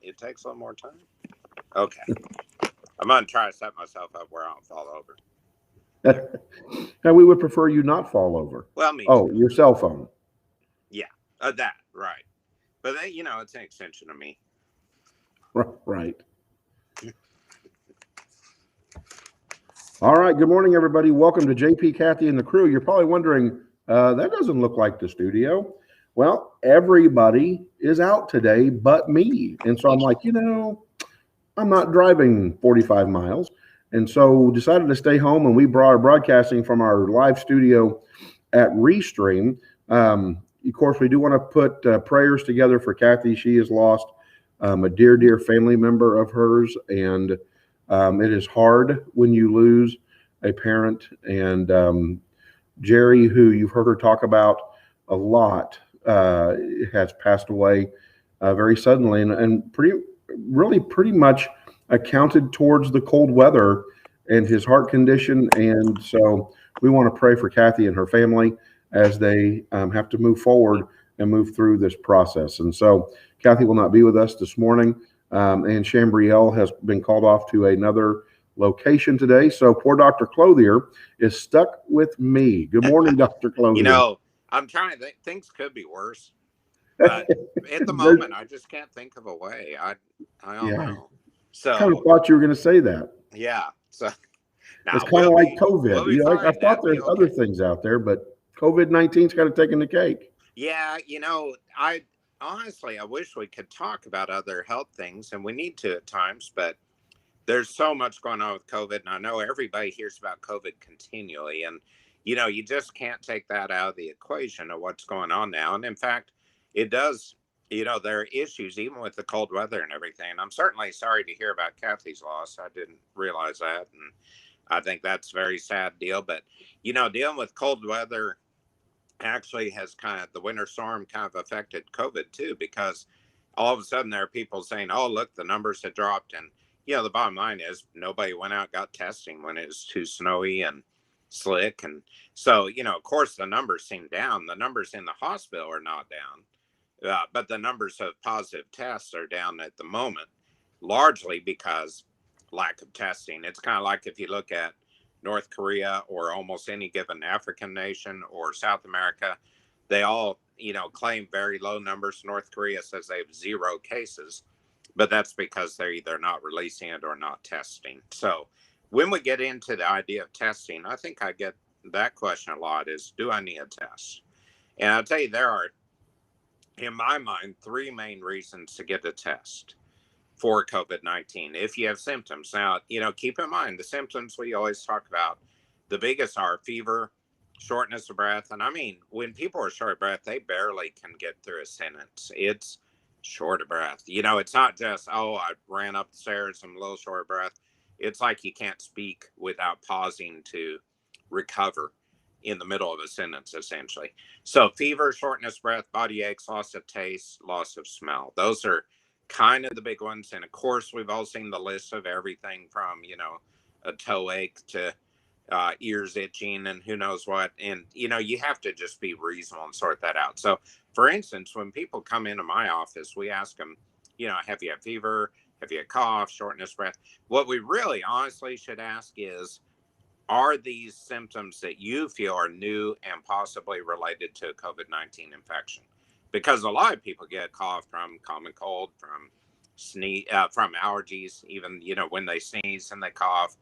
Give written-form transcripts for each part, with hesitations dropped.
It takes a little more time. Okay. I'm going to try to set myself up where I don't fall over. Now, we would prefer you not fall over. Well, me Oh, too. your cell phone. Yeah, that, right. But, it's an extension of me. Right. All right. Good morning, everybody. Welcome to JP, Kathy, and the crew. You're probably wondering, that doesn't look like the studio. Well, everybody is out today but me. And so I'm like, I'm not driving 45 miles. And so decided to stay home, and we are broadcasting from our live studio at Restream. Of course, we do want to put prayers together for Kathy. She has lost a dear, dear family member of hers, and it is hard when you lose a parent. And Jerry, who you've heard her talk about a lot, has passed away very suddenly, and pretty much accounted towards the cold weather and his heart condition. And so we want to pray for Kathy and her family as they have to move forward and move through this process. And so Kathy will not be with us this morning, and Chambrielle has been called off to another location today. So poor Dr. Clothier is stuck with me. Good morning, Dr. Clothier. I'm trying to think. Things could be worse. But at the moment, I just can't think of a way. I don't know. So kind of thought you were going to say that. Yeah. So it's kind of like COVID. I thought there's other things out there, but COVID-19's kind of taken the cake. Yeah. I honestly, I wish we could talk about other health things, and we need to at times, but there's so much going on with COVID, and I know everybody hears about COVID continually, and you just can't take that out of the equation of what's going on now. And in fact, it does, there are issues even with the cold weather and everything. And I'm certainly sorry to hear about Kathy's loss. I didn't realize that. And I think that's a very sad deal. But, dealing with cold weather actually has the winter storm kind of affected COVID too, because all of a sudden there are people saying, oh, look, the numbers had dropped. And, the bottom line is nobody went out, got testing when it was too snowy and slick. And so, of course, the numbers seem down. The numbers in the hospital are not down, but the numbers of positive tests are down at the moment, largely because lack of testing. It's kind of like if you look at North Korea or almost any given African nation or South America, they all, claim very low numbers. North Korea says they have 0 cases, but that's because they're either not releasing it or not testing. So when we get into the idea of testing, I think I get that question a lot is, do I need a test? And I'll tell you, there are, in my mind, 3 main reasons to get a test for COVID-19 if you have symptoms. Now, keep in mind the symptoms we always talk about. The biggest are fever, shortness of breath. And I mean, when people are short of breath, they barely can get through a sentence. It's short of breath. It's not just, oh, I ran up the stairs, I'm a little short of breath. It's like you can't speak without pausing to recover in the middle of a sentence, essentially. So fever, shortness of breath, body aches, loss of taste, loss of smell. Those are kind of the big ones. And of course, we've all seen the list of everything from, a toe ache to ears itching and who knows what. And, you have to just be reasonable and sort that out. So, for instance, when people come into my office, we ask them, have you had fever? Have you had cough, shortness of breath? What we really honestly should ask is, are these symptoms that you feel are new and possibly related to a COVID-19 infection? Because a lot of people get cough from common cold, from sneeze, from allergies, even, when they sneeze and they cough.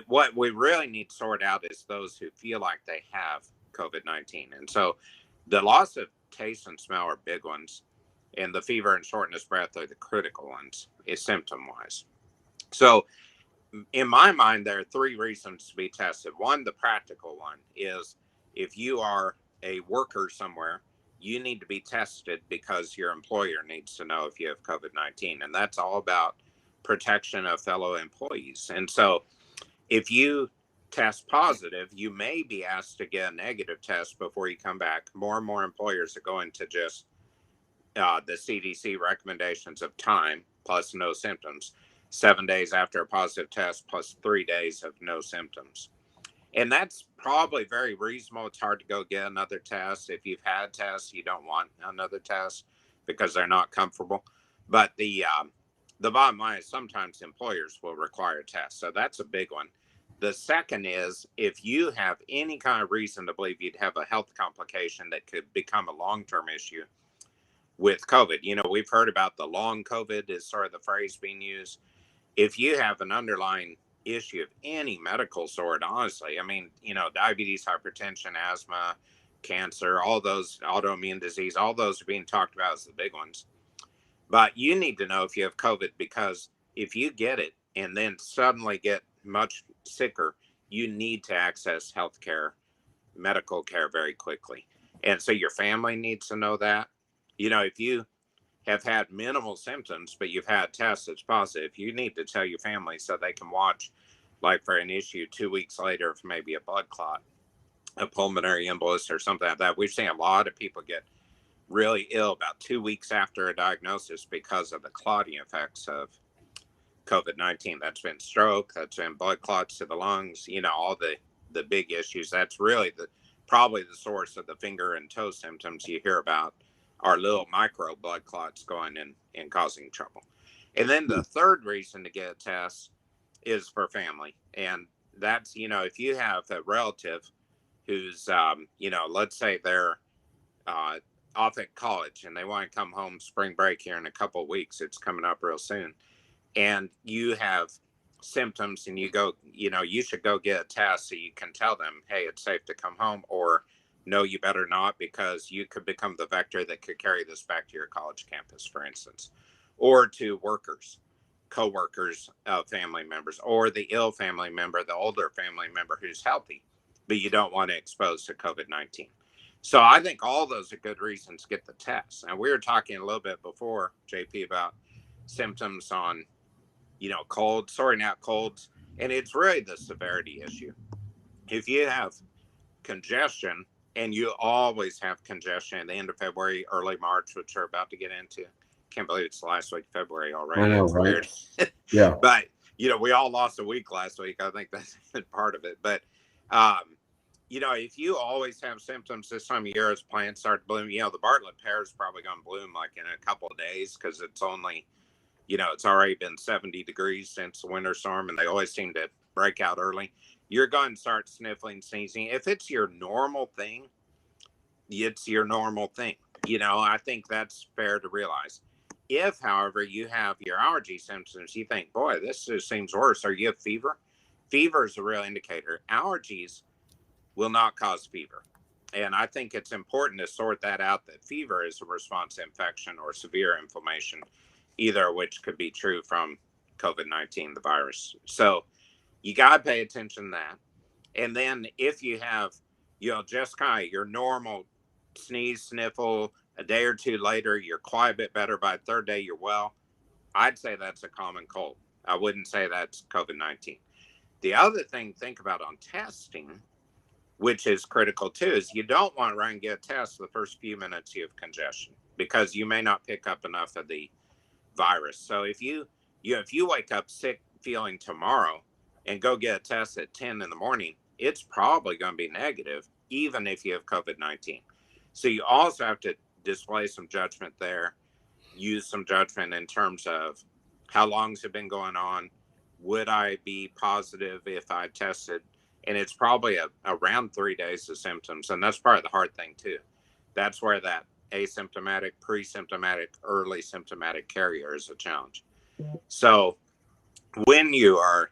What we really need to sort out is those who feel like they have COVID-19. And so the loss of taste and smell are big ones, and the fever and shortness of breath are the critical ones, is symptom-wise. So in my mind, there are 3 reasons to be tested. One, the practical one, is if you are a worker somewhere, you need to be tested because your employer needs to know if you have COVID-19. And that's all about protection of fellow employees. And so if you test positive, you may be asked to get a negative test before you come back. More and more employers are going to just the CDC recommendations of time plus no symptoms, 7 days after a positive test plus 3 days of no symptoms. And that's probably very reasonable. It's hard to go get another test. If you've had tests, you don't want another test because they're not comfortable. But the bottom line is sometimes employers will require tests. So that's a big one. The second is if you have any kind of reason to believe you'd have a health complication that could become a long-term issue with COVID. You know, we've heard about the long COVID is sort of the phrase being used. If you have an underlying issue of any medical sort, honestly, I mean, you know, diabetes, hypertension, asthma, cancer, all those autoimmune disease, all those are being talked about as the big ones. But you need to know if you have COVID, because if you get it and then suddenly get much sicker, you need to access health care, medical care very quickly. And so your family needs to know that. You know, if you have had minimal symptoms, but you've had tests that's positive, you need to tell your family so they can watch, like for an issue 2 weeks later, if maybe a blood clot, a pulmonary embolus or something like that. We've seen a lot of people get really ill about 2 weeks after a diagnosis because of the clotting effects of COVID-19. That's been stroke, that's been blood clots to the lungs, you know, all the big issues. That's really probably the source of the finger and toe symptoms you hear about are little micro blood clots going in and causing trouble. And then the third reason to get a test is for family. And that's, you know, if you have a relative who's, you know, let's say they're off at college and they want to come home spring break here in a couple of weeks, it's coming up real soon, and you have symptoms and you go, you know, you should go get a test so you can tell them, hey, it's safe to come home, or no, you better not, because you could become the vector that could carry this back to your college campus, for instance, or to workers, co-workers, family members, or the ill family member, the older family member who's healthy, but you don't want to expose to COVID-19. So I think all those are good reasons to get the test. And we were talking a little bit before, JP, about symptoms on, you know, colds, sorting out colds, and it's really the severity issue. If you have congestion, and you always have congestion at the end of February, early March, which we're about to get into. Can't believe it's the last week of February already. I know, it's right? Weird. Yeah. But, you know, we all lost a week last week. I think that's part of it. But, you know, if you always have symptoms this time of year as plants start to bloom, you know, the Bartlett pear is probably going to bloom like in a couple of days, because it's only, you know, it's already been 70 degrees since the winter storm, and they always seem to break out early. You're going to start sniffling, sneezing. If it's your normal thing, it's your normal thing. You know, I think that's fair to realize. If, however, you have your allergy symptoms, you think, boy, this just seems worse, or you have fever. Fever is a real indicator. Allergies will not cause fever. And I think it's important to sort that out, that fever is a response to infection or severe inflammation, either of which could be true from COVID-19, the virus. So you got to pay attention to that. And then if you have, you know, just kind of your normal sneeze, sniffle, a day or two later, you're quite a bit better. By the third day, you're well, I'd say that's a common cold. I wouldn't say that's COVID-19. The other thing to think about on testing, which is critical too, is you don't want to run and get a test the first few minutes you have congestion, because you may not pick up enough of the virus. So if you wake up sick feeling tomorrow and go get a test at 10 in the morning, it's probably going to be negative, even if you have COVID-19. So you also have to display some judgment there, use some judgment in terms of how long's it been going on? Would I be positive if I tested? And it's probably around 3 days of symptoms. And that's part of the hard thing too. That's where that asymptomatic, pre-symptomatic, early symptomatic carrier is a challenge. So when you are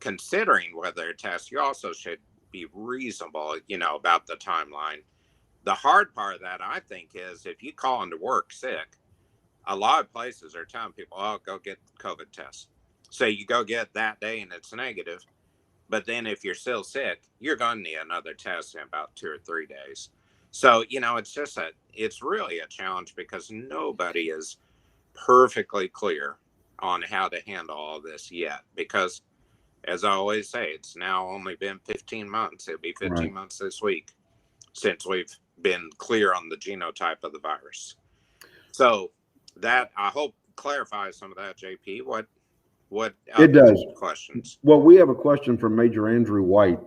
considering whether to test, you also should be reasonable, you know, about the timeline. The hard part of that, I think, is if you call into work sick, a lot of places are telling people, oh, go get COVID tests. So you go get that day and it's negative. But then if you're still sick, you're going to need another test in about 2 or 3 days. So, you know, it's really a challenge, because nobody is perfectly clear on how to handle all this yet. Because, as I always say, it's now only been 15 months. It'll be 15 months this week since we've been clear on the genotype of the virus. So that, I hope, clarifies some of that, JP. What it does. Questions? Well, we have a question from Major Andrew White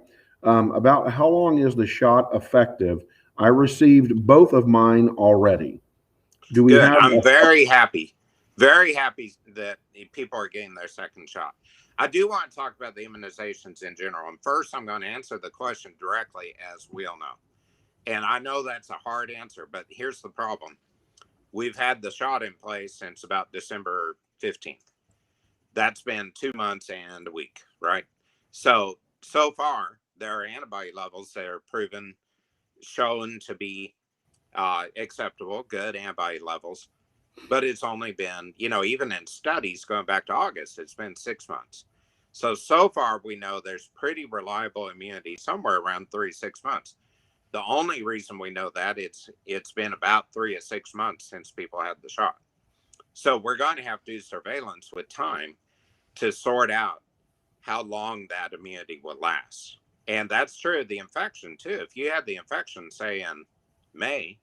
about how long is the shot effective? I received both of mine already. Do we Good. have I'm very happy Very happy that people are getting their second shot. I do want to talk about the immunizations in general. And first, I'm going to answer the question directly, as we all know. And I know that's a hard answer, but here's the problem. We've had the shot in place since about December 15th. That's been 2 months and a week, right? So far, there are antibody levels that are shown to be acceptable, good antibody levels. But it's only been, even in studies going back to August, it's been 6 months. So far, we know there's pretty reliable immunity somewhere around 3 to 6 months. The only reason we know that it's been about 3 to 6 months since people had the shot. So we're going to have to do surveillance with time to sort out how long that immunity will last. And that's true of the infection too. If you had the infection, say in May,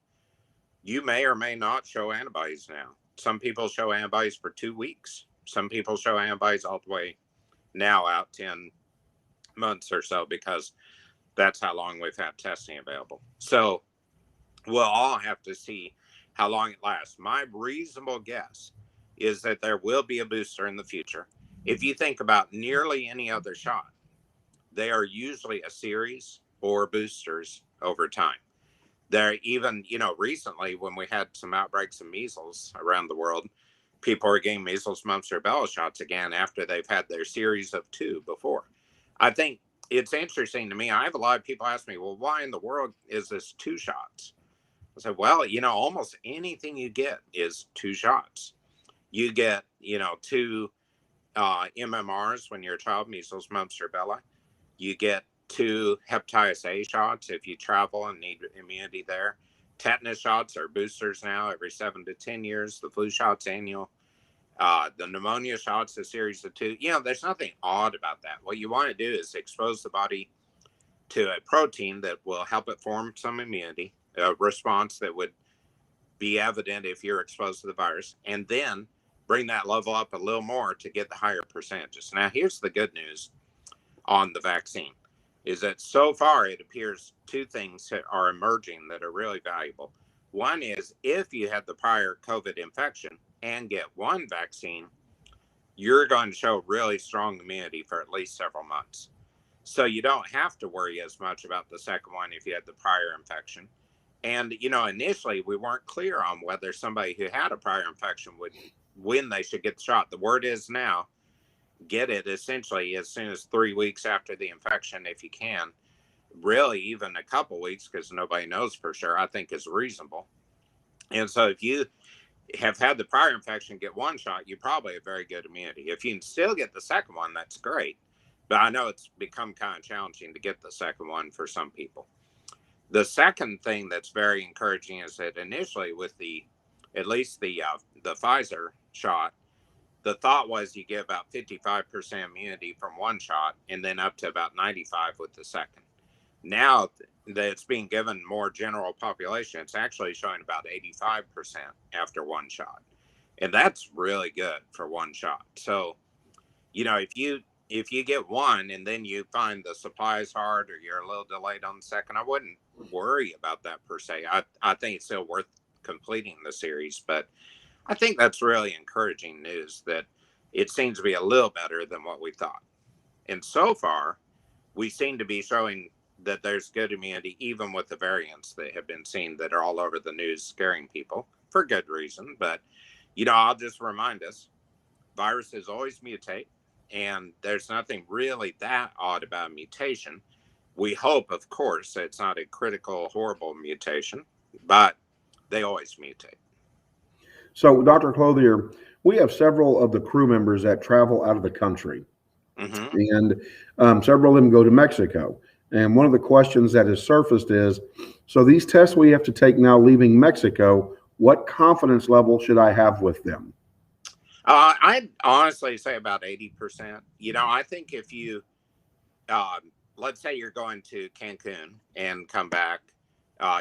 you may or may not show antibodies now. Some people show antibodies for 2 weeks. Some people show antibodies all the way now out 10 months or so, because that's how long we've had testing available. So we'll all have to see how long it lasts. My reasonable guess is that there will be a booster in the future. If you think about nearly any other shot, they are usually a series or boosters over time. There, even, recently when we had some outbreaks of measles around the world, people are getting measles, mumps, rubella shots again after they've had their series of 2 before. I think it's interesting to me. I have a lot of people ask me, well, why in the world is this 2 shots? I said, well, almost anything you get is 2 shots. You get, 2 MMRs when you're a child, measles, mumps, rubella. You get 2 hepatitis A shots if you travel and need immunity there. Tetanus shots are boosters now every 7 to 10 years. The flu shots annual. The pneumonia shots, a series of 2. There's nothing odd about that. What you want to do is expose the body to a protein that will help it form some immunity, a response that would be evident if you're exposed to the virus, and then bring that level up a little more to get the higher percentages. Now, here's the good news on the vaccine, is that so far it appears 2 things are emerging that are really valuable. One is, if you had the prior COVID infection and get one vaccine, you're going to show really strong immunity for at least several months. So you don't have to worry as much about the second one if you had the prior infection. And, initially we weren't clear on whether somebody who had a prior infection when they should get the shot. The word is now, get it essentially as soon as 3 weeks after the infection, if you can. Really, even a couple weeks, because nobody knows for sure, I think is reasonable. And so if you have had the prior infection, get 1 shot, you probably have very good immunity. If you can still get the second one, that's great. But I know it's become kind of challenging to get the second one for some people. The second thing that's very encouraging is that initially with at least the Pfizer shot, the thought was you get about 55% immunity from 1 shot and then up to about 95 with the second. Now that it's being given more general population, it's actually showing about 85% after 1 shot. And that's really good for 1 shot. So, if you get 1 and then you find the supply is hard or you're a little delayed on the second, I wouldn't worry about that per se. I think it's still worth completing the series, but I think that's really encouraging news that it seems to be a little better than what we thought. And so far, we seem to be showing that there's good immunity, even with the variants that have been seen that are all over the news, scaring people for good reason. But, I'll just remind us, viruses always mutate, and there's nothing really that odd about mutation. We hope, of course, that it's not a critical, horrible mutation, but they always mutate. So, Dr. Clothier, we have several of the crew members that travel out of the country, and several of them go to Mexico. And one of the questions that has surfaced is, so these tests we have to take now leaving Mexico, what confidence level should I have with them? I'd honestly say about 80%. I think if you, let's say you're going to Cancun and come back,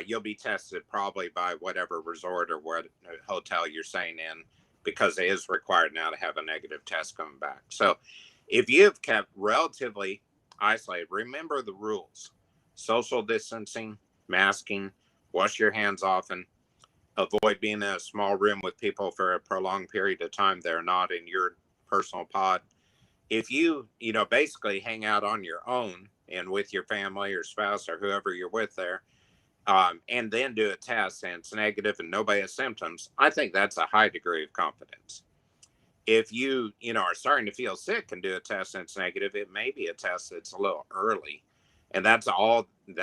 you'll be tested probably by whatever resort or what hotel you're staying in, because it is required now to have a negative test coming back. So if you've kept relatively isolated, remember the rules: social distancing, masking, wash your hands often. avoid being in a small room with people for a prolonged period of time. They're not in your personal pod. If you, basically hang out on your own and with your family or spouse or whoever you're with there, and then do a test and it's negative and nobody has symptoms, I think that's a high degree of confidence. If you, are starting to feel sick and do a test and it's negative, it may be a test that's a little early. And that's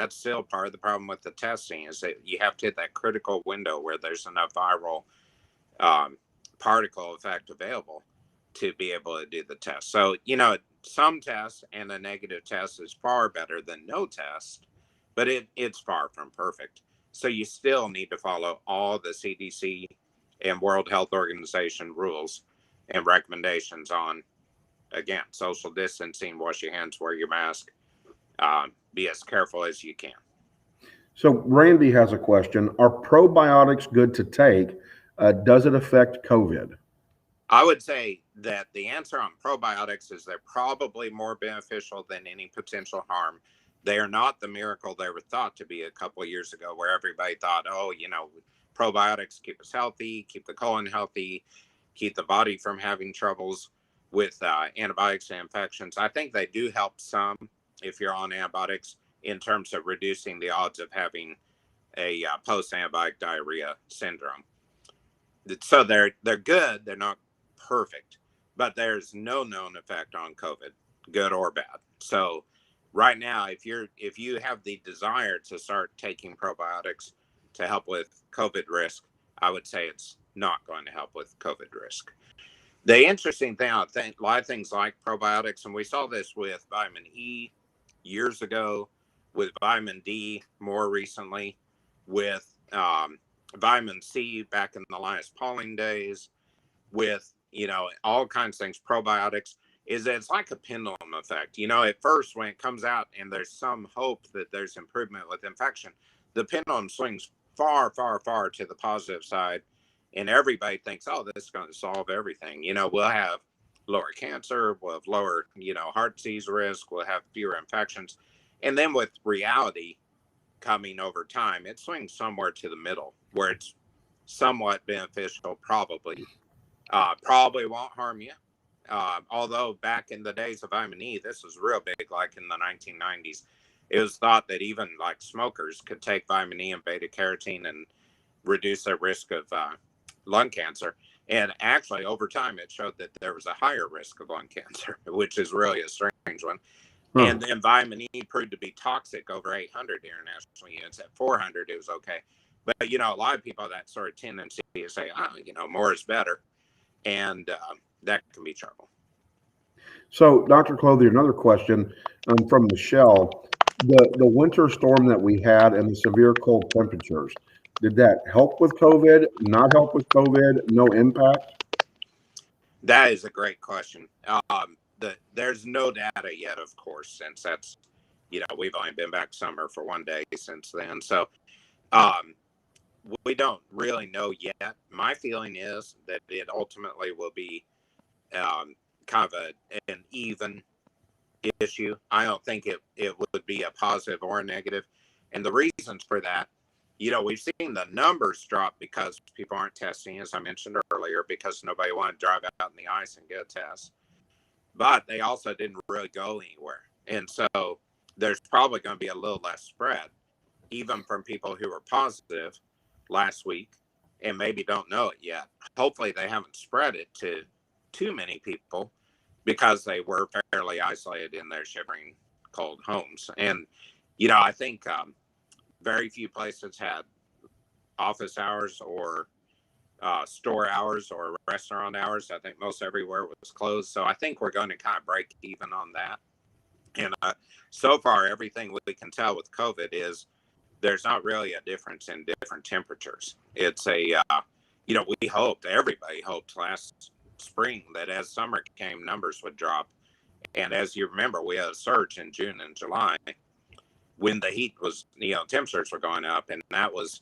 still part of the problem with the testing, is that you have to hit that critical window where there's enough viral particle effect available to be able to do the test. So, some tests and a negative test is far better than no test, but it's far from perfect. So you still need to follow all the CDC and World Health Organization rules and recommendations on, again, social distancing, wash your hands, wear your mask, be as careful as you can. So Randy has a question. Are probiotics good to take? Does it affect COVID? I would say that the answer on probiotics is they're probably more beneficial than any potential harm. They are not the miracle they were thought to be a couple of years ago, where everybody thought, probiotics keep us healthy, keep the colon healthy, keep the body from having troubles with antibiotics and infections. I think they do help some if you're on antibiotics in terms of reducing the odds of having a post-antibiotic diarrhea syndrome. So they're good. They're not perfect, but there's no known effect on COVID, good or bad. So right now, if you have the desire to start taking probiotics to help with COVID risk, I would say it's not going to help with COVID risk. The interesting thing, I think, a lot of things like probiotics, and we saw this with vitamin E years ago, with vitamin D more recently, with vitamin C back in the Linus Pauling days, with all kinds of things, probiotics, is that it's like a pendulum effect. At first, when it comes out and there's some hope that there's improvement with infection, the pendulum swings far, far, far to the positive side, and everybody thinks, oh, this is going to solve everything. We'll have lower cancer, we'll have lower, heart disease risk, we'll have fewer infections. And then with reality coming over time, it swings somewhere to the middle where it's somewhat beneficial, probably won't harm you. Although back in the days of vitamin E, this was real big, like in the 1990s. It was thought that even like smokers could take vitamin E and beta carotene and reduce their risk of lung cancer. And actually, over time, it showed that there was a higher risk of lung cancer, which is really a strange one. And then vitamin E proved to be toxic over 800 international units. At 400, it was okay. But, a lot of people have that sort of tendency to say, more is better. And that can be trouble. So, Dr. Clothier, another question from Michelle. The winter storm that we had and the severe cold temperatures, did that help with COVID, not help with COVID, no impact? That is a great question. There's no data yet, of course, since that's, we've only been back summer for one day since then. So we don't really know yet. My feeling is that it ultimately will be kind of an even issue. I don't think it would be a positive or a negative. And the reasons for that, we've seen the numbers drop because people aren't testing, as I mentioned earlier, because nobody wanted to drive out in the ice and get a test. But they also didn't really go anywhere. And so there's probably going to be a little less spread, even from people who were positive last week and maybe don't know it yet. Hopefully they haven't spread it to too many people because they were fairly isolated in their shivering cold homes. And, I think very few places had office hours or store hours or restaurant hours. I think most everywhere was closed. So I think we're going to kind of break even on that. And so far, everything we can tell with COVID is there's not really a difference in different temperatures. It's everybody hoped last spring that as summer came, numbers would drop. And as you remember, we had a surge in June and July when the heat was, temperatures were going up. And that was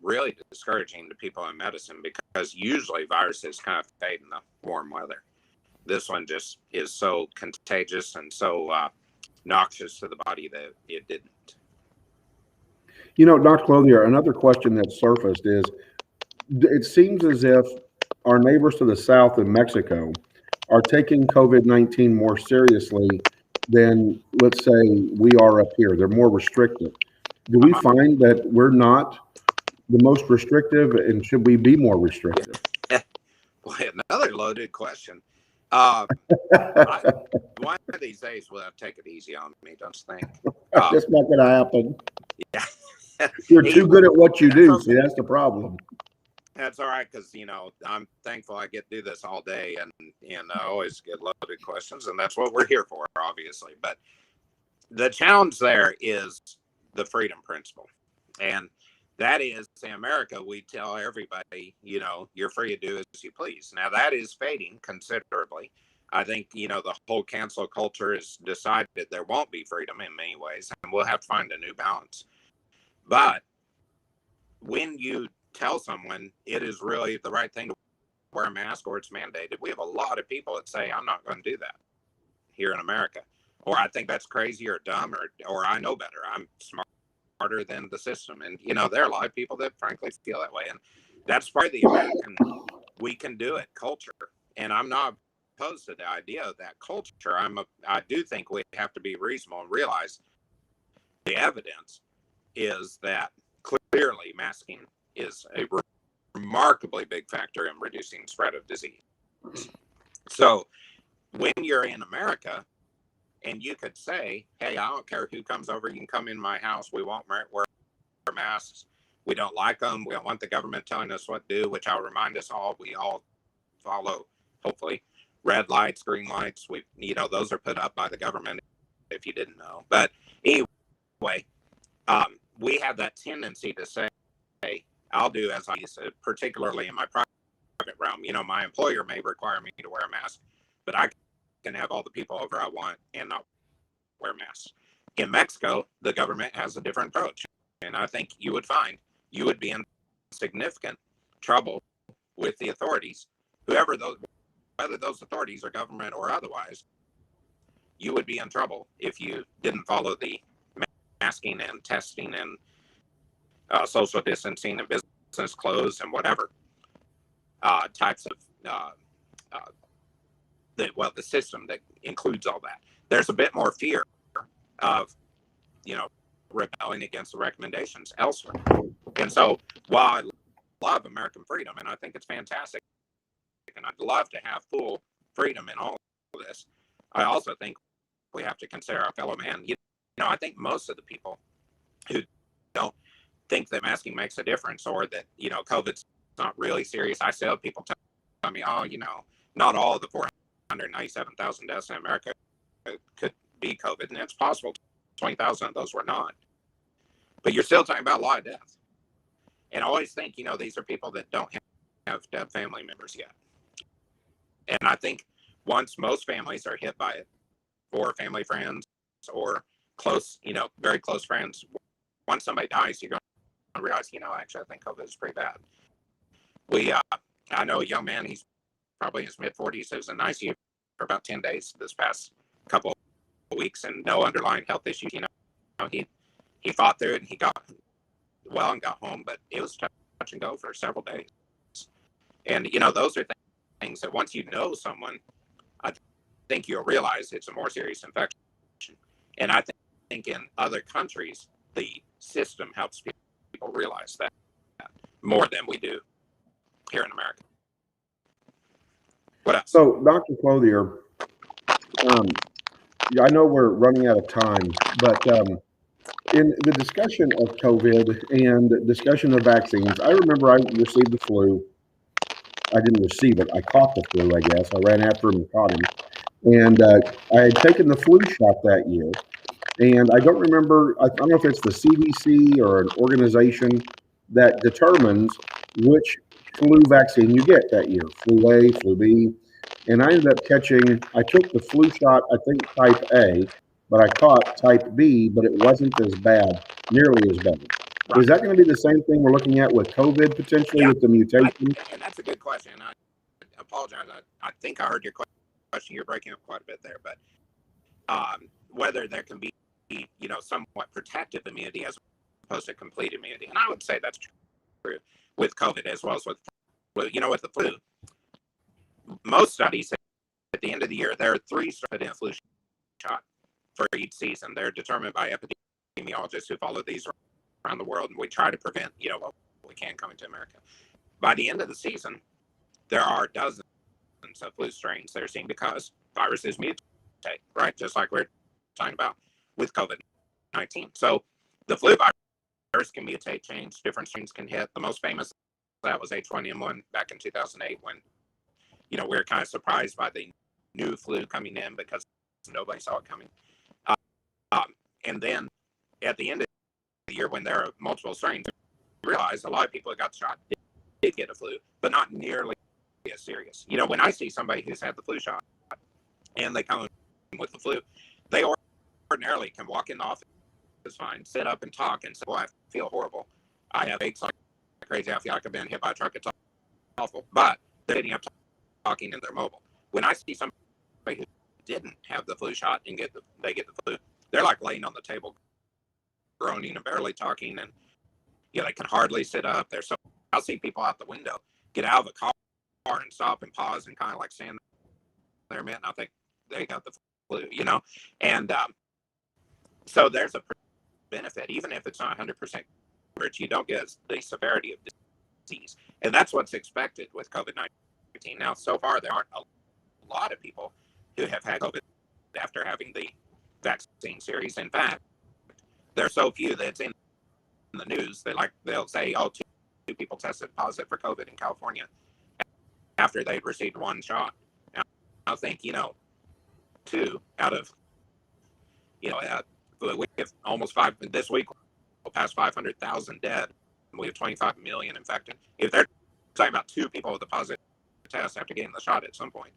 really discouraging to people in medicine because usually viruses kind of fade in the warm weather. This one just is so contagious and so noxious to the body that it didn't. Dr. Clothier, another question that surfaced is, it seems as if our neighbors to the south in Mexico are taking COVID-19 more seriously than, let's say, we are up here. They're more restrictive. Do we find that we're not the most restrictive, and should we be more restrictive? Boy, another loaded question. One of these days we'll have to take it easy on me, don't you think? That's not going to happen. Yeah. You're too good at what you do. See, that's the problem. That's all right, because I'm thankful I get to do this all day, and I always get loaded questions, and that's what we're here for, obviously. But the challenge there is the freedom principle, and that is, in America, we tell everybody, you're free to do as you please. Now that is fading considerably. I think the whole cancel culture has decided there won't be freedom in many ways, and we'll have to find a new balance. But when you tell someone it is really the right thing to wear a mask or it's mandated, we have a lot of people that say, I'm not going to do that here in America, or I think that's crazy or dumb, or I know better, I'm smarter than the system. And there are a lot of people that frankly feel that way, and that's part of the American we can do it culture. And I'm not opposed to the idea of that culture. I do think we have to be reasonable and realize the evidence is that clearly masking is a remarkably big factor in reducing the spread of disease. So when you're in America and you could say, hey, I don't care who comes over, you can come in my house, we won't wear masks, we don't like them, we don't want the government telling us what to do, which I'll remind us all, we all follow, hopefully, red lights, green lights. Those are put up by the government, if you didn't know. But anyway, we have that tendency to say, hey, I'll do as I used to, particularly in my private realm. My employer may require me to wear a mask, but I can have all the people over I want and not wear masks. In Mexico, the government has a different approach. And I think you would find you would be in significant trouble with the authorities, whether those authorities are government or otherwise. You would be in trouble if you didn't follow the masking and testing and social distancing and business closed and whatever types of the system that includes all that. There's a bit more fear of rebelling against the recommendations elsewhere. And so while I love American freedom and I think it's fantastic and I'd love to have full freedom in all of this, I also think we have to consider our fellow man. I think most of the people who don't think that masking makes a difference or that COVID's not really serious. I still have people tell me, not all of the 497,000 deaths in America could be COVID, and it's possible 20,000 of those were not. But you're still talking about a lot of deaths. And I always think, these are people that don't have dead family members yet. And I think once most families are hit by it, or family friends or close, very close friends, once somebody dies, you're going to realize, actually, I think COVID is pretty bad. I know a young man, he's probably in his mid-40s, he was in ICU for about 10 days this past couple of weeks and no underlying health issues. He fought through it and he got well and got home, but it was touch and go for several days. And, those are things that once you know someone, I think you'll realize it's a more serious infection. And I think in other countries, the system helps people realize that more than we do here in America. What else? So, Dr. Clothier, I know we're running out of time, but in the discussion of COVID and discussion of vaccines, I remember I received the flu. I didn't receive it. I caught the flu, I guess. I ran after him and caught him. And I had taken the flu shot that year. And I don't remember, I don't know if it's the CDC or an organization that determines which flu vaccine you get that year, flu A, flu B. And I ended up I took the flu shot, I think type A, but I caught type B, but it wasn't as bad, nearly as bad. Right. Is that going to be the same thing we're looking at with COVID potentially with the mutation? And that's a good question. I apologize. I think I heard your question. You're breaking up quite a bit there, but whether there can be, somewhat protective immunity as opposed to complete immunity. And I would say that's true. with COVID as well as with flu. With the flu, most studies say at the end of the year, there are 3 in a flu shot for each season. They're determined by epidemiologists who follow these around the world, and we try to prevent, what we can coming to America. By the end of the season, there are dozens of flu strains they're seeing because viruses mutate, right? Just like we're talking about with COVID-19. So the flu virus can mutate, change, different strains can hit. The most famous that was H1N1 back in 2008 when, we were kind of surprised by the new flu coming in because nobody saw it coming. And then at the end of the year, when there are multiple strains, we realized a lot of people who got the shot did get a flu, but not nearly as serious. When I see somebody who's had the flu shot and they come in with the flu, they ordinarily can walk in the office fine, sit up and talk and say, well, I feel horrible. I have aches like crazy. I feel like I've been hit by a truck. It's awful. But they're sitting up talking and they're mobile. When I see somebody who didn't have the flu shot and they get the flu, they're like laying on the table, groaning and barely talking, and they can hardly sit up. I'll see people out the window get out of a car and stop and pause and kind of like stand there a minute, and I think they got the flu, and so there's a benefit, even if it's not 100% coverage, you don't get the severity of disease, and that's what's expected with COVID-19. Now, so far, there aren't a lot of people who have had COVID after having the vaccine series. In fact, there are so few that it's in the news. They'll say, oh, two people tested positive for COVID in California after they'd received 1 shot. Now, I think, 2 out of, we have almost 5, this week we'll pass 500,000 dead, and we have 25 million infected. If they're talking about 2 people with a positive test after getting the shot at some point,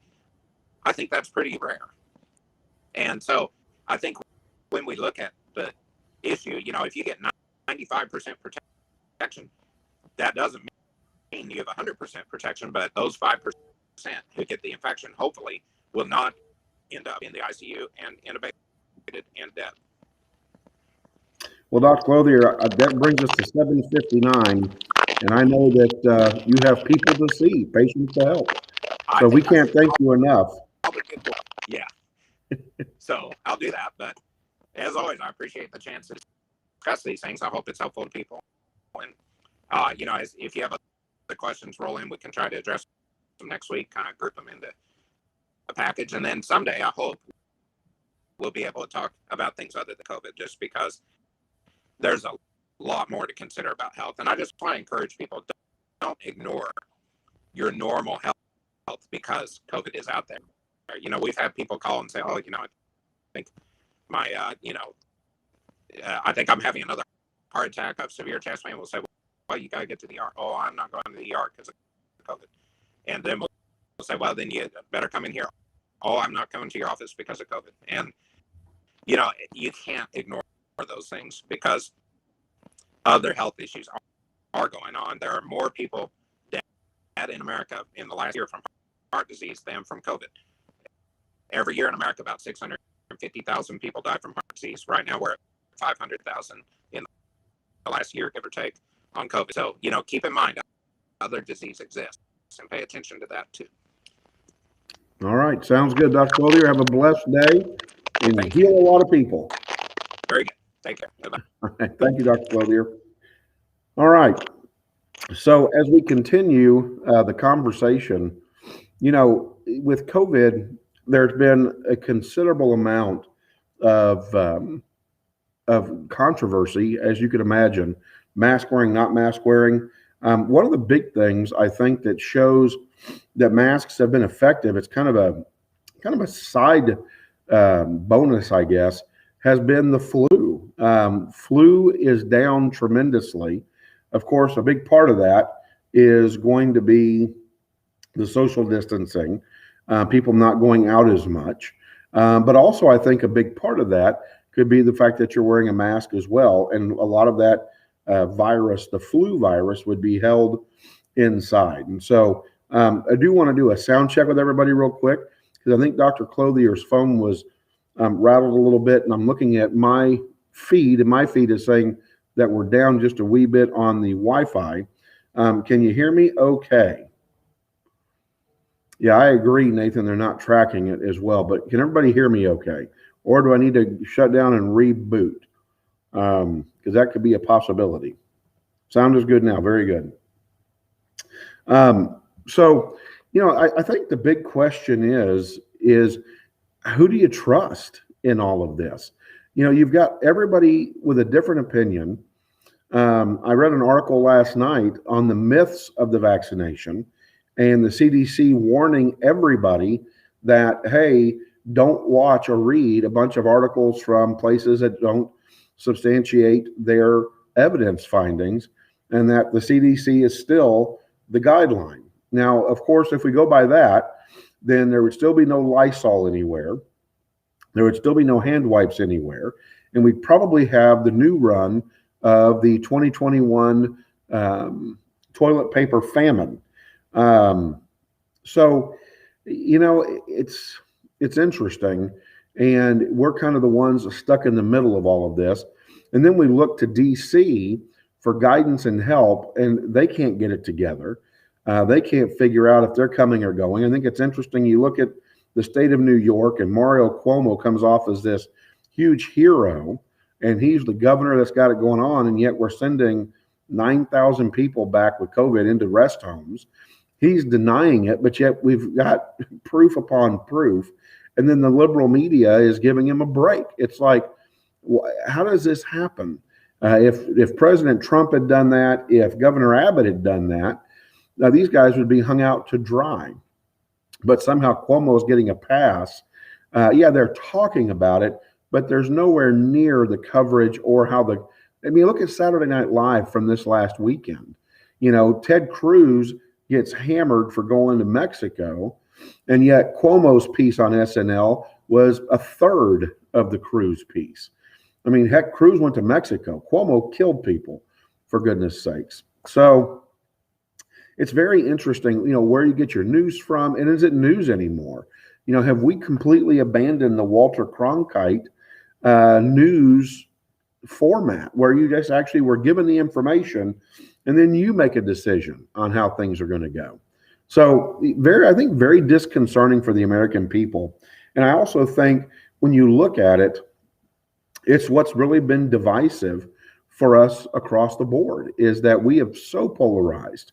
I think that's pretty rare. And so I think when we look at the issue, if you get 95% protection, that doesn't mean you have 100% protection, but those 5% who get the infection hopefully will not end up in the ICU and intubated and dead. Well, Dr. Clothier, that brings us to 7:59, and I know that you have people to see, patients to help. So we can't thank you enough. Yeah. So I'll do that. But as always, I appreciate the chance to discuss these things. I hope it's helpful to people. And, if you have other questions roll in, we can try to address them next week, kind of group them into a package. And then someday, I hope we'll be able to talk about things other than COVID, just because there's a lot more to consider about health. And I just want to encourage people, don't ignore your normal health because COVID is out there. We've had people call and say, oh, I think my, I think I'm having another heart attack. I have severe chest pain. We'll say, well, you got to get to the ER. Oh, I'm not going to the ER because of COVID. And then we'll say, well, then you better come in here. Oh, I'm not coming to your office because of COVID. And, you can't ignore those things because other health issues are going on. There are more people dead in America in the last year from heart disease than from COVID. Every year in America, about 650,000 people die from heart disease. Right now, we're at 500,000 in the last year, give or take, on COVID. So, keep in mind, other disease exists, and pay attention to that too. All right. Sounds good, Dr. Clothier. Have a blessed day and heal a lot of people. Very good. Take care. Bye-bye. All right. Thank you, Dr. Clothier. All right. So as we continue the conversation, with COVID, there's been a considerable amount of controversy, as you could imagine. Mask wearing, not mask wearing. One of the big things I think that shows that masks have been effective, it's kind of a side bonus, I guess, has been the flu. Flu is down tremendously. Of course, a big part of that is going to be the social distancing, people not going out as much. But also, I think a big part of that could be the fact that you're wearing a mask as well. And a lot of that virus, the flu virus, would be held inside. And so I do want to do a sound check with everybody real quick, because I think Dr. Clothier's phone was rattled a little bit, and I'm looking at my feed, and my feed is saying that we're down just a wee bit on the Wi-Fi. Can you hear me? Okay. Yeah, I agree, Nathan. They're not tracking it as well, but can everybody hear me okay? Or do I need to shut down and reboot? Because that could be a possibility. Sound is good now. Very good. So, I think the big question is who do you trust in all of this? You've got everybody with a different opinion. I read an article last night on the myths of the vaccination and the CDC warning everybody that, hey, don't watch or read a bunch of articles from places that don't substantiate their evidence findings, and that the CDC is still the guideline. Now, of course, if we go by that, then there would still be no Lysol anywhere. There would still be no hand wipes anywhere. And we'd probably have the new run of the 2021 toilet paper famine. So, it's interesting. And we're kind of the ones stuck in the middle of all of this. And then we look to DC for guidance and help, and they can't get it together. They can't figure out if they're coming or going. I think it's interesting. You look at the state of New York, and Mario Cuomo comes off as this huge hero, and he's the governor that's got it going on, and yet we're sending 9,000 people back with COVID into rest homes. He's denying it, but yet we've got proof upon proof. And then the liberal media is giving him a break. It's like, how does this happen? If President Trump had done that, if Governor Abbott had done that, now these guys would be hung out to dry. But somehow Cuomo is getting a pass. Yeah, they're talking about it, but there's nowhere near the coverage or how look at Saturday Night Live from this last weekend. Ted Cruz gets hammered for going to Mexico, and yet Cuomo's piece on SNL was a third of the Cruz piece. I mean, heck, Cruz went to Mexico. Cuomo killed people, for goodness sakes. So it's very interesting, where you get your news from, and is it news anymore? Have we completely abandoned the Walter Cronkite news format where you just actually were given the information and then you make a decision on how things are going to go? So I think very disconcerting for the American people. And I also think when you look at it, it's what's really been divisive for us across the board is that we have so polarized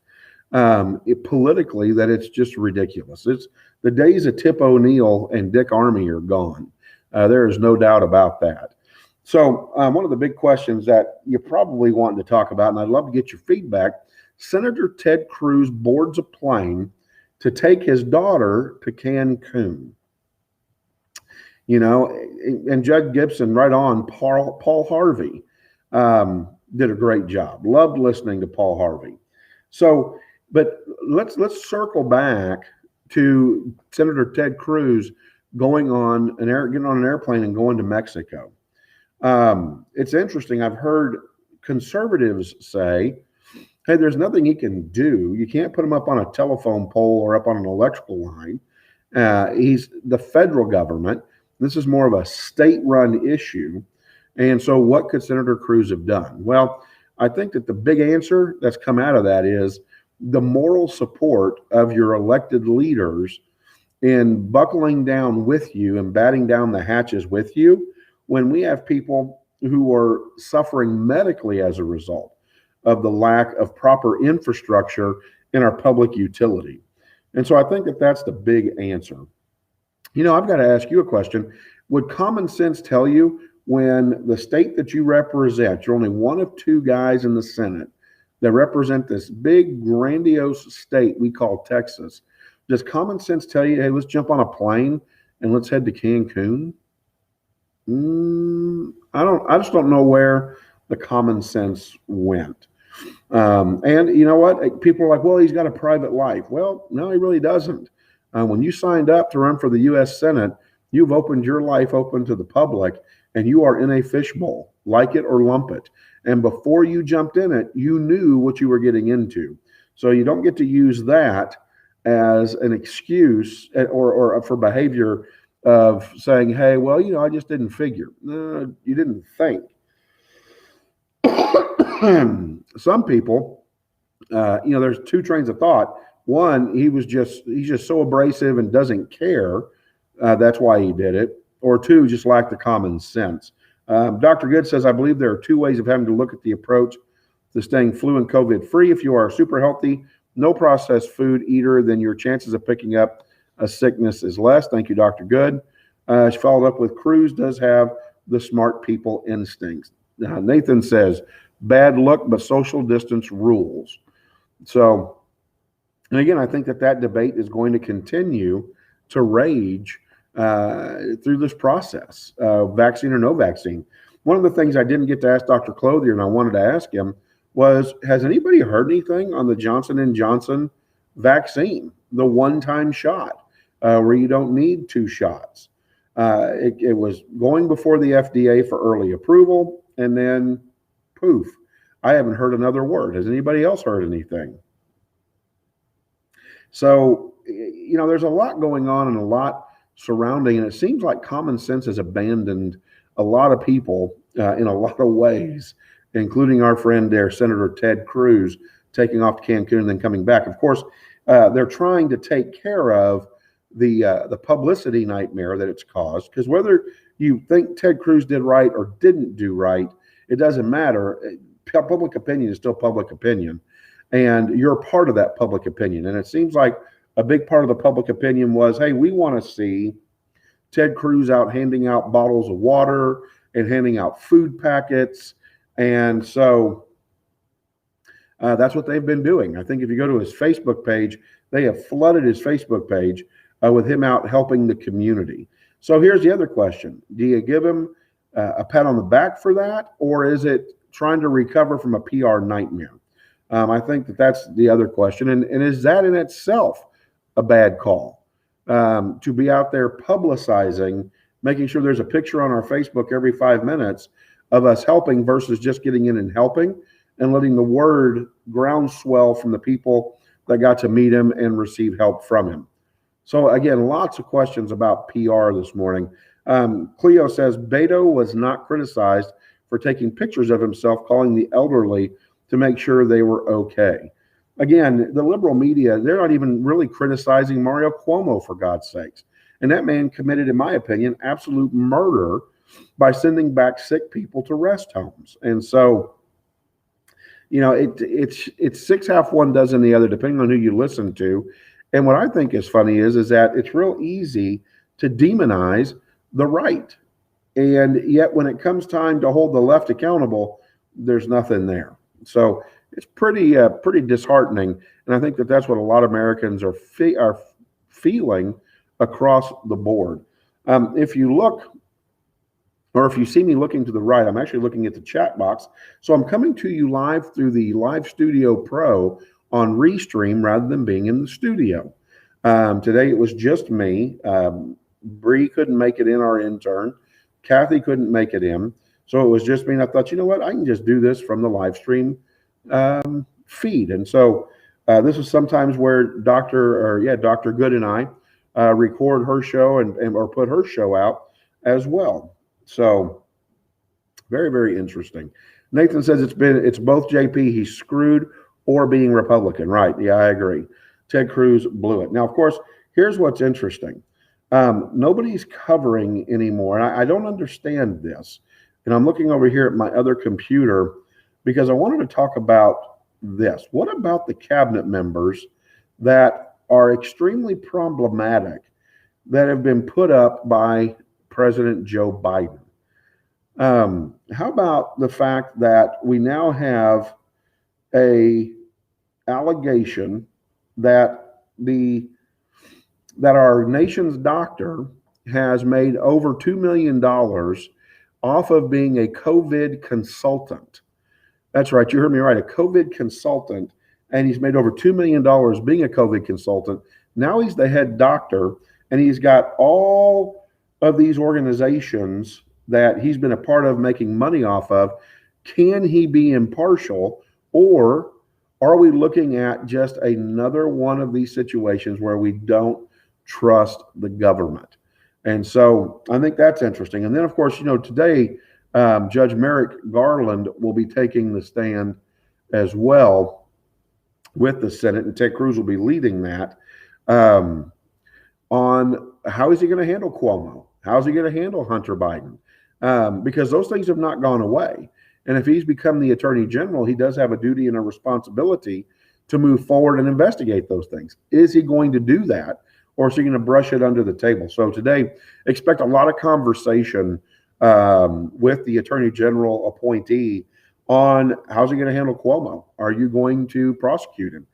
politically that it's just ridiculous. It's the days of Tip O'Neill and Dick Armey are gone. There is no doubt about that. So one of the big questions that you probably want to talk about, and I'd love to get your feedback, Senator Ted Cruz boards a plane to take his daughter to Cancun. And Judd Gibson, right on, Paul Harvey did a great job. Loved listening to Paul Harvey. So, but let's circle back to Senator Ted Cruz getting on an airplane and going to Mexico. It's interesting. I've heard conservatives say, hey, there's nothing he can do. You can't put him up on a telephone pole or up on an electrical line. He's the federal government. This is more of a state-run issue. And so what could Senator Cruz have done? Well, I think that the big answer that's come out of that is the moral support of your elected leaders in buckling down with you and batting down the hatches with you when we have people who are suffering medically as a result of the lack of proper infrastructure in our public utility. And so I think that that's the big answer. I've got to ask you a question. Would common sense tell you when the state that you represent, you're only one of two guys in the Senate that represent this big, grandiose state we call Texas, does common sense tell you, hey, let's jump on a plane and let's head to Cancun? I just don't know where the common sense went. And you know what? People are like, well, he's got a private life. Well, no, he really doesn't. When you signed up to run for the U.S. Senate, you've opened your life open to the public, and you are in a fishbowl, like it or lump it. And before you jumped in it, you knew what you were getting into. So you don't get to use that as an excuse or for behavior of saying, hey, well, I just didn't figure. No, you didn't think. Some people there's two trains of thought. One, he's just so abrasive and doesn't care. That's why he did it. Or two, just lack the common sense. Dr. Good says, I believe there are two ways of having to look at the approach to staying flu and COVID free. If you are super healthy, no processed food eater, then your chances of picking up a sickness is less. Thank you, Dr. Good. She followed up with Cruz does have the smart people instincts. Nathan says, bad luck, but social distance rules. So, and again, I think that debate is going to continue to rage through this process, vaccine or no vaccine. One of the things I didn't get to ask Dr. Clothier, and I wanted to ask him, was, has anybody heard anything on the Johnson & Johnson vaccine, the one-time shot, where you don't need two shots? It was going before the FDA for early approval, and then poof, I haven't heard another word. Has anybody else heard anything? So, there's a lot going on and a lot surrounding, and it seems like common sense has abandoned a lot of people in a lot of ways, including our friend there, Senator Ted Cruz, taking off to Cancun and then coming back. Of course, they're trying to take care of the publicity nightmare that it's caused, because whether you think Ted Cruz did right or didn't do right, it doesn't matter. Public opinion is still public opinion, and you're part of that public opinion. And it seems like a big part of the public opinion was, hey, we want to see Ted Cruz out handing out bottles of water and handing out food packets. And so that's what they've been doing. I think if you go to his Facebook page, they have flooded his Facebook page with him out helping the community. So here's the other question. Do you give him a pat on the back for that, or is it trying to recover from a PR nightmare? I think that's the other question. And is that in itself a bad call? To be out there publicizing, making sure there's a picture on our Facebook every 5 minutes of us helping versus just getting in and helping and letting the word groundswell from the people that got to meet him and receive help from him. So again, lots of questions about PR this morning. Cleo says, Beto was not criticized for taking pictures of himself, calling the elderly to make sure they were okay. Again, the liberal media, they're not even really criticizing Mario Cuomo, for God's sakes. And that man committed, in my opinion, absolute murder by sending back sick people to rest homes. And so, it's six half one dozen the other, depending on who you listen to. And what I think is funny is that it's real easy to demonize the right. And yet when it comes time to hold the left accountable, there's nothing there. So it's pretty disheartening. And I think that's what a lot of Americans are feeling across the board. If you look, or if you see me looking to the right, I'm actually looking at the chat box. So I'm coming to you live through the Live Studio Pro on Restream rather than being in the studio. Today it was just me. Bree couldn't make it in, our intern. Kathy couldn't make it in. So it was just me. And I thought, you know what? I can just do this from the live stream feed. And so this is sometimes where Dr. Good and I record her show or put her show out as well. So very, very interesting. Nathan says it's both JP, he's screwed, or being Republican. Right. Yeah, I agree. Ted Cruz blew it. Now, of course, here's what's interesting. Nobody's covering anymore. And I don't understand this. And I'm looking over here at my other computer because I wanted to talk about this. What about the cabinet members that are extremely problematic that have been put up by President Joe Biden? How about the fact that we now have a allegation that our nation's doctor has made over $2 million off of being a COVID consultant. That's right, you heard me right, a COVID consultant, and he's made over $2 million being a COVID consultant. Now he's the head doctor, and he's got all of these organizations that he's been a part of making money off of. Can he be impartial, or are we looking at just another one of these situations where we don't trust the government? And so I think that's interesting. And then, of course, today, Judge Merrick Garland will be taking the stand as well. with the Senate, and Ted Cruz will be leading that, on how is he going to handle Cuomo? How is he going to handle Hunter Biden? Because those things have not gone away. And if he's become the attorney general, he does have a duty and a responsibility to move forward and investigate those things. Is he going to do that, or is he going to brush it under the table? So today, expect a lot of conversation with the attorney general appointee on how's he going to handle Cuomo. Are you going to prosecute him?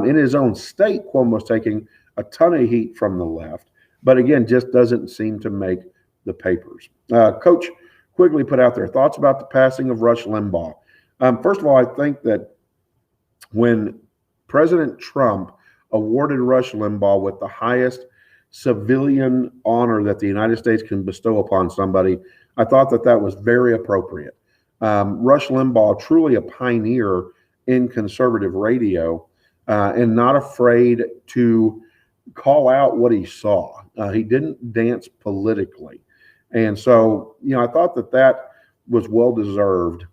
In his own state, Cuomo's taking a ton of heat from the left, but again, just doesn't seem to make the papers. Coach Quigley put out their thoughts about the passing of Rush Limbaugh. First of all, I think that when President Trump awarded Rush Limbaugh with the highest civilian honor that the United States can bestow upon somebody, I thought that that was very appropriate. Rush Limbaugh, truly a pioneer in conservative radio, and not afraid to call out what he saw. He didn't dance politically. And so, I thought that that was well deserved.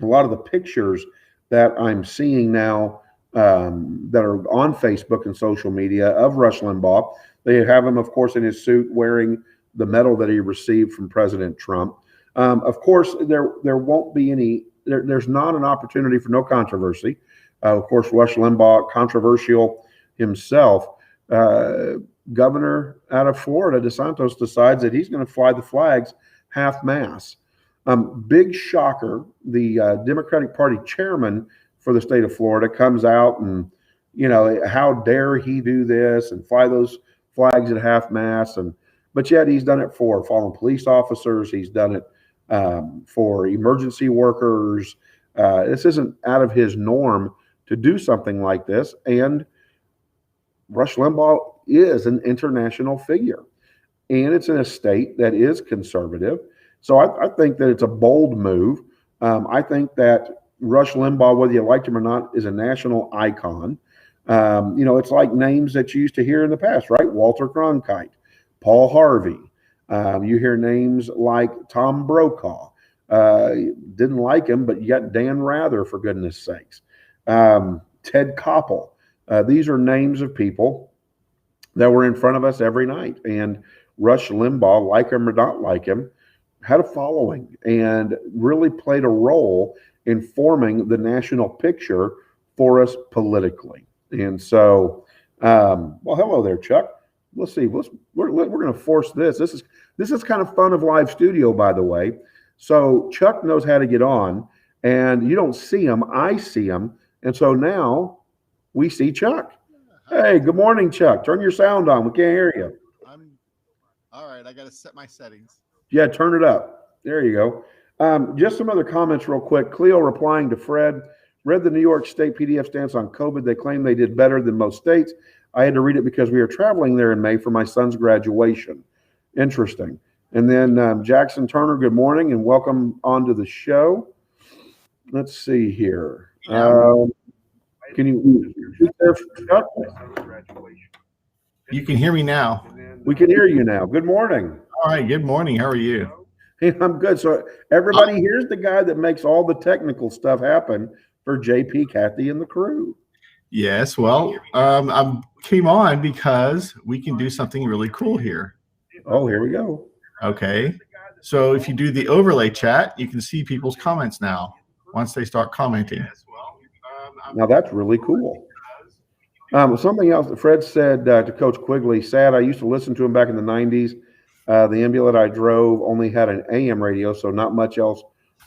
A lot of the pictures that I'm seeing now that are on Facebook and social media of Rush Limbaugh, they have him, of course, in his suit wearing the medal that he received from President Trump. Of course, there won't be any, there's not an opportunity for no controversy. Of course, Rush Limbaugh, controversial himself. Governor out of Florida, DeSantis, decides that he's going to fly the flags half-mast. Big shocker. The Democratic Party chairman for the state of Florida comes out and, how dare he do this and fly those flags at half-mast? But yet he's done it for fallen police officers. He's done it for emergency workers. This isn't out of his norm to do something like this. And Rush Limbaugh is an international figure, and it's in a state that is conservative. So I think that it's a bold move. I think that Rush Limbaugh, whether you liked him or not, is a national icon. It's like names that you used to hear in the past, right? Walter Cronkite, Paul Harvey. You hear names like Tom Brokaw. Didn't like him, but you got Dan Rather, for goodness sakes. Ted Koppel. These are names of people that were in front of us every night. And Rush Limbaugh, like him or not like him, had a following and really played a role in forming the national picture for us politically. And so, hello there, Chuck. Let's see. We're going to force this. This is kind of fun of live studio, by the way. So Chuck knows how to get on, and you don't see him. I see him. And so now we see Chuck. Hey, good morning, Chuck. Turn your sound on. We can't hear you. All right. I got to set my settings. Yeah, turn it up. There you go. Just some other comments real quick. Cleo replying to Fred, read the New York State PDF stance on COVID. They claim they did better than most states. I had to read it because we are traveling there in May for my son's graduation. Interesting. And then Jackson Turner, good morning and welcome onto the show. Let's see here. Can you You can hear me now. We can hear you now. Good morning. All right. Good morning. How are you? Hey, I'm good. So everybody, here's the guy that makes all the technical stuff happen for JP, Kathy, and the crew. Yes. Well, I came on because we can do something really cool here. Oh, here we go. Okay. So if you do the overlay chat, you can see people's comments now once they start commenting. Now that's really cool. Something else that Fred said to Coach Quigley, sad, I used to listen to him back in the 90s. The ambulance I drove only had an AM radio, so not much else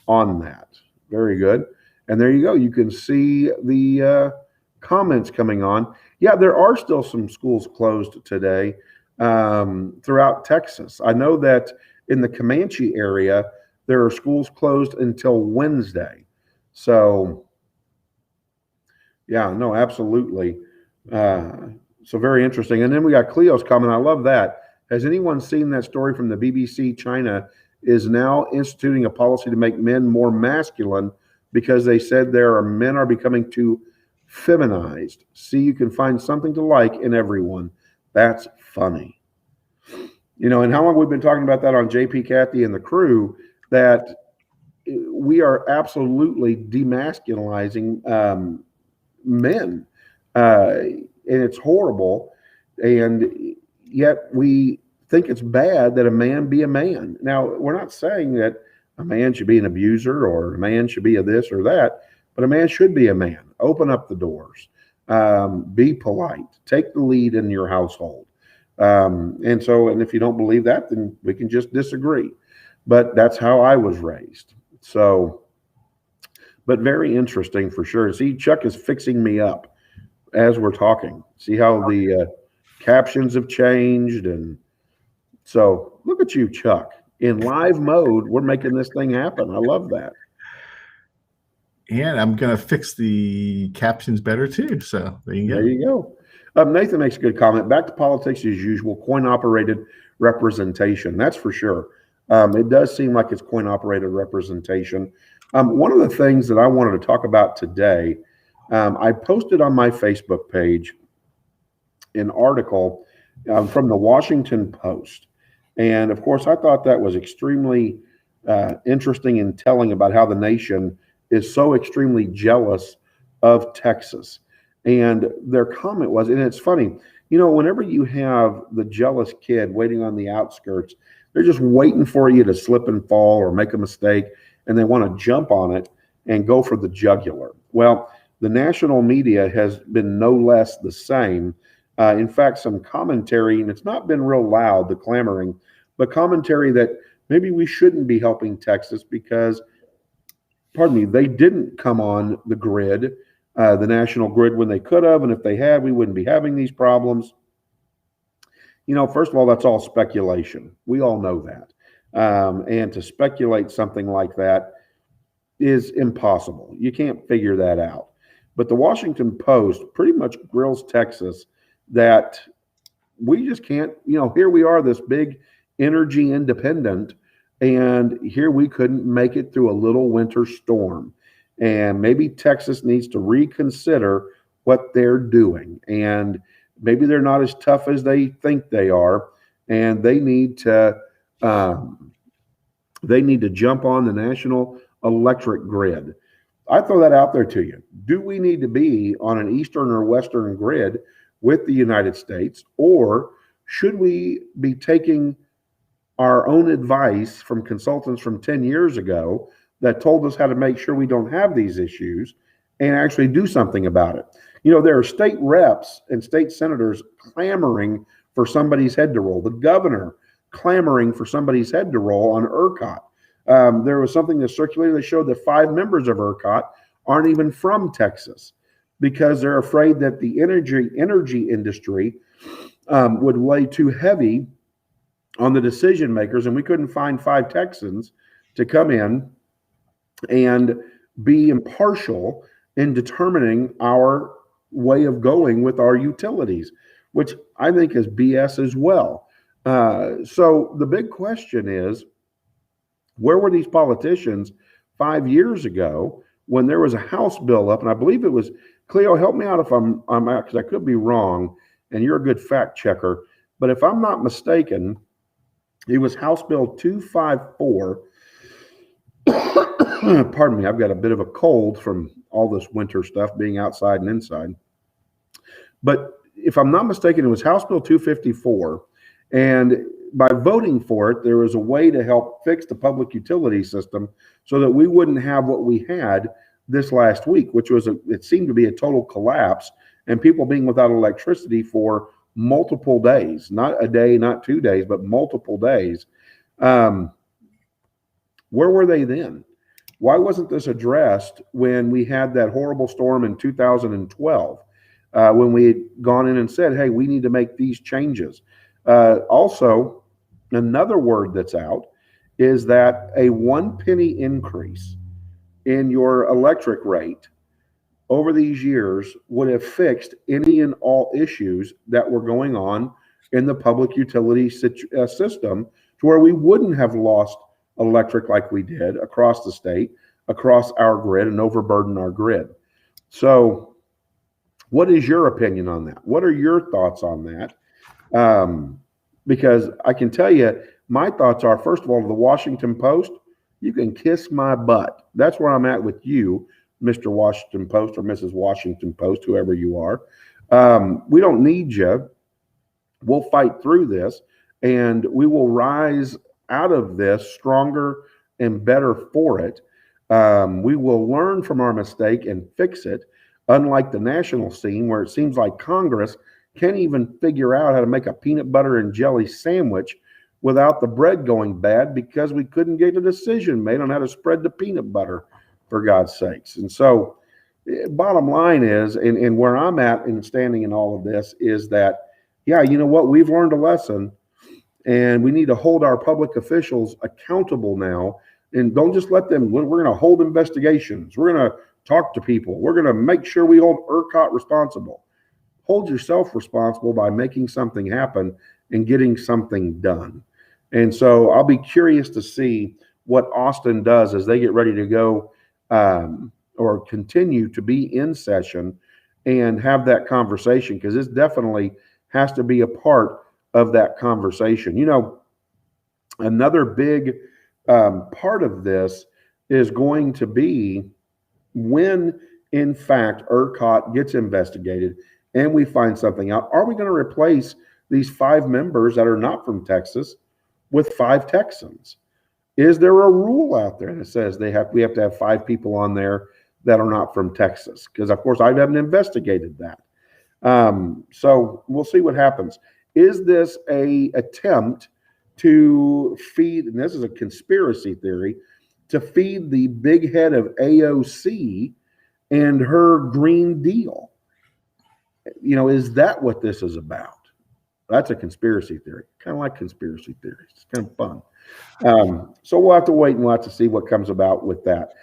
on that. Very good. And there you go. You can see the comments coming on. Yeah, there are still some schools closed today throughout Texas. I know that in the Comanche area, there are schools closed until Wednesday. So, yeah, no, absolutely. So very interesting. And then we got Cleo's comment. I love that. Has anyone seen that story from the BBC? China is now instituting a policy to make men more masculine because they said men are becoming too feminized. See, you can find something to like in everyone. That's funny. And how long we've been talking about that on JP, Kathy, and the crew, that we are absolutely demasculizing men. And it's horrible. And yet we think it's bad that a man be a man. Now, we're not saying that a man should be an abuser or a man should be a this or that, but a man should be a man. Open up the doors. Be polite. Take the lead in your household. And if you don't believe that, then we can just disagree. But that's how I was raised. So, but very interesting for sure. See, Chuck is fixing me up as we're talking. See how the captions have changed. And so look at you, Chuck. In live mode, we're making this thing happen. I love that. And I'm going to fix the captions better too. So there you go. There you go. Nathan makes a good comment. Back to politics as usual, coin-operated representation. That's for sure. It does seem like it's coin-operated representation. One of the things that I wanted to talk about today, I posted on my Facebook page an article from the Washington Post. And of course, I thought that was extremely interesting and telling about how the nation is so extremely jealous of Texas. And their comment was, and it's funny, whenever you have the jealous kid waiting on the outskirts, they're just waiting for you to slip and fall or make a mistake, and they want to jump on it and go for the jugular. Well, the national media has been no less the same. In fact, some commentary, and it's not been real loud, the clamoring, but commentary that maybe we shouldn't be helping Texas because, they didn't come on the grid, the national grid, when they could have, and if they had, we wouldn't be having these problems. First of all, that's all speculation. We all know that. And to speculate something like that is impossible. You can't figure that out. But the Washington Post pretty much grills Texas that we just can't, here we are, this big energy independent, and here we couldn't make it through a little winter storm. And maybe Texas needs to reconsider what they're doing. And maybe they're not as tough as they think they are. And they need to jump on the national electric grid. I throw that out there to you. Do we need to be on an Eastern or Western grid with the United States, or should we be taking our own advice from consultants from 10 years ago that told us how to make sure we don't have these issues and actually do something about it? There are state reps and state senators clamoring for somebody's head to roll. The governor clamoring for somebody's head to roll on ERCOT. There was something that circulated that showed that 5 members of ERCOT aren't even from Texas because they're afraid that the energy industry would weigh too heavy on the decision makers, and we couldn't find 5 Texans to come in and be impartial in determining our way of going with our utilities, which I think is BS as well. So the big question is, where were these politicians 5 years ago when there was a House bill up? And I believe it was, Cleo, help me out if I'm out, because I could be wrong, and you're a good fact checker. But if I'm not mistaken, it was House Bill 254. Pardon me, I've got a bit of a cold from all this winter stuff, being outside and inside. But if I'm not mistaken, it was House Bill 254. And by voting for it, there was a way to help fix the public utility system so that we wouldn't have what we had this last week, which was, it seemed to be a total collapse, and people being without electricity for multiple days, not a day, not 2 days, but multiple days. Where were they then? Why wasn't this addressed when we had that horrible storm in 2012, when we had gone in and said, hey, we need to make these changes? Also, another word that's out is that a 1 penny increase in your electric rate over these years would have fixed any and all issues that were going on in the public utility system, to where we wouldn't have lost electric like we did across the state, across our grid, and overburden our grid. So what is your opinion on that? What are your thoughts on that? Because I can tell you, my thoughts are, first of all, the Washington Post, you can kiss my butt. That's where I'm at with you. Mr. Washington Post or Mrs. Washington Post, whoever you are. We don't need you. We'll fight through this, and we will rise out of this stronger and better for it. We will learn from our mistake and fix it, unlike the national scene where it seems like Congress can't even figure out how to make a peanut butter and jelly sandwich without the bread going bad because we couldn't get a decision made on how to spread the peanut butter, for God's sakes. And so bottom line is, and where I'm at in standing in all of this is that, yeah, you know what? We've learned a lesson, and we need to hold our public officials accountable now. And don't just let them, we're going to hold investigations. We're going to talk to people. We're going to make sure we hold ERCOT responsible. Hold yourself responsible by making something happen and getting something done. And so I'll be curious to see what Austin does as they get ready to go or continue to be in session and have that conversation, because this definitely has to be a part of that conversation. You know, another big part of this is going to be when, in fact, ERCOT gets investigated and we find something out, are we going to replace these 5 members that are not from Texas with 5 Texans? Is there a rule out there that says we have to have 5 people on there that are not from Texas? Because, of course, I haven't investigated that. So we'll see what happens. Is this a attempt to feed, and this is a conspiracy theory, to feed the big head of AOC and her Green Deal? You know, is that what this is about? That's a conspiracy theory. Kind of like conspiracy theories. It's kind of fun. So we'll have to wait and we'll have to see what comes about with that.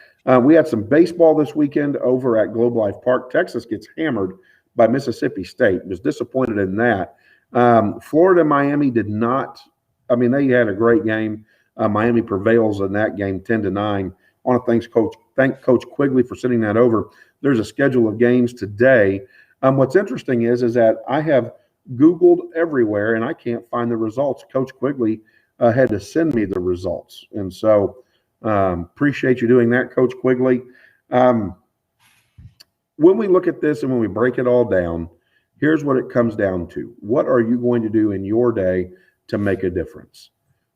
We had some baseball this weekend over at Globe Life Park. Texas gets hammered by Mississippi State. Was disappointed in that. Florida and Miami did not. I mean, they had a great game. Miami prevails in that game 10-9. I want to thank Coach Quigley for sending that over. There's a schedule of games today. What's interesting is that I have Googled everywhere and I can't find the results. Coach Quigley had to send me the results. And so appreciate you doing that, Coach Quigley. When we look at this and when we break it all down, here's what it comes down to. What are you going to do in your day to make a difference?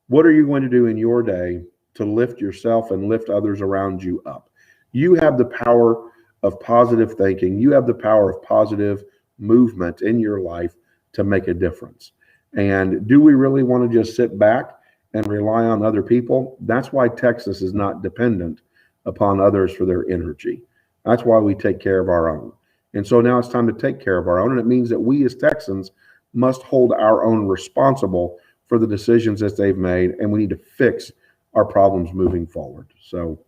What are you going to do in your day to lift yourself and lift others around you up? You have the power of positive thinking. You have the power of positive movement in your life to make a difference. And do we really want to just sit back and rely on other people? That's why Texas is not dependent upon others for their energy. That's why we take care of our own. And so now it's time to take care of our own. And it means that we as Texans must hold our own responsible for the decisions that they've made. And we need to fix our problems moving forward. So,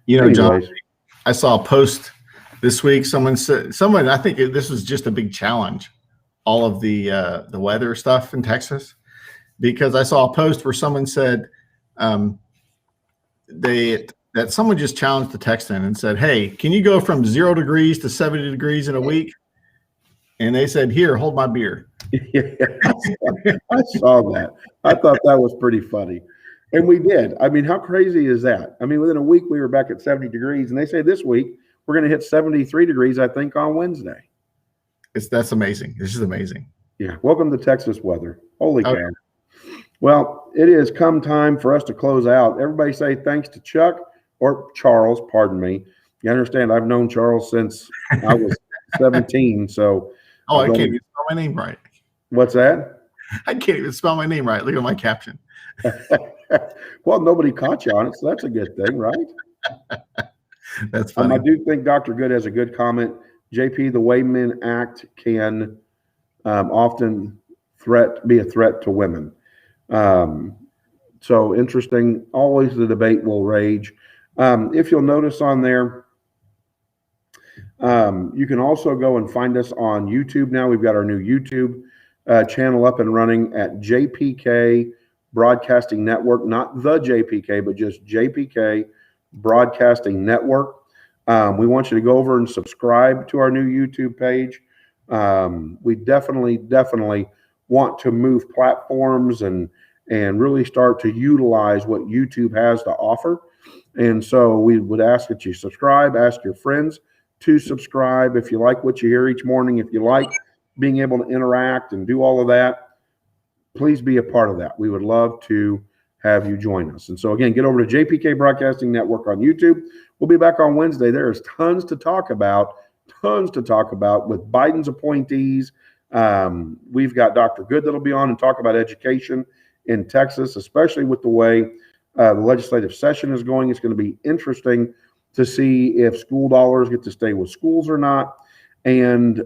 you know, John, I saw a post this week. Someone, I think this was just a big challenge, all of the weather stuff in Texas, because I saw a post where someone said that someone just challenged the Texan and said, hey, can you go from 0 degrees to 70 degrees in a week? And they said, here, hold my beer. Yeah, I saw that. I thought that was pretty funny. And we did. I mean, how crazy is that? I mean, within a week, we were back at 70 degrees. And they say this week, we're going to hit 73 degrees, I think, on Wednesday. That's amazing. This is amazing. Yeah. Welcome to Texas weather. Holy cow. Well, it is come time for us to close out. Everybody say thanks to Chuck or Charles, pardon me. You understand, I've known Charles since I was 17. So. Oh, I can't even spell my name right. What's that? I can't even spell my name right. Look at my caption. Well, nobody caught you on it, so that's a good thing, right? That's funny. I do think Dr. Good has a good comment. JP, the way men act can often be a threat to women. So interesting. Always the debate will rage. If you'll notice on there, you can also go and find us on YouTube now. We've got our new YouTube channel up and running at JPK Broadcasting Network, not the JPK, but just JPK Broadcasting Network. We want you to go over and subscribe to our new YouTube page. We definitely want to move platforms and really start to utilize what YouTube has to offer. And so we would ask that you subscribe, ask your friends to subscribe if you like what you hear each morning. If you like being able to interact and do all of that, please be a part of that. We would love to have you join us. And so again, get over to JPK Broadcasting Network on YouTube. We'll be back on Wednesday. There is tons to talk about with Biden's appointees. We've got Dr. Good that'll be on and talk about education in Texas, especially with the way the legislative session is going. It's going to be interesting to see if school dollars get to stay with schools or not. And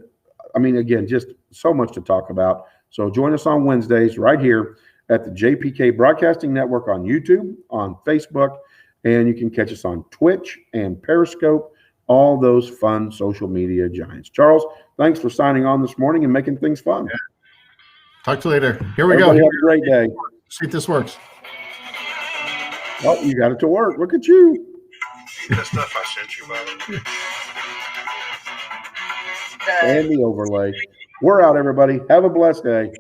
I mean, again, just so much to talk about. So join us on Wednesdays right here at the JPK Broadcasting Network on YouTube, on Facebook, and you can catch us on Twitch and Periscope, all those fun social media giants. Charles, thanks for signing on this morning and making things fun. Yeah. Talk to you later. Here we Everybody go. Have a great day. See if this works. Oh, you got it to work. Look at you. See the stuff I sent you, buddy? And the overlay. We're out, everybody. Have a blessed day.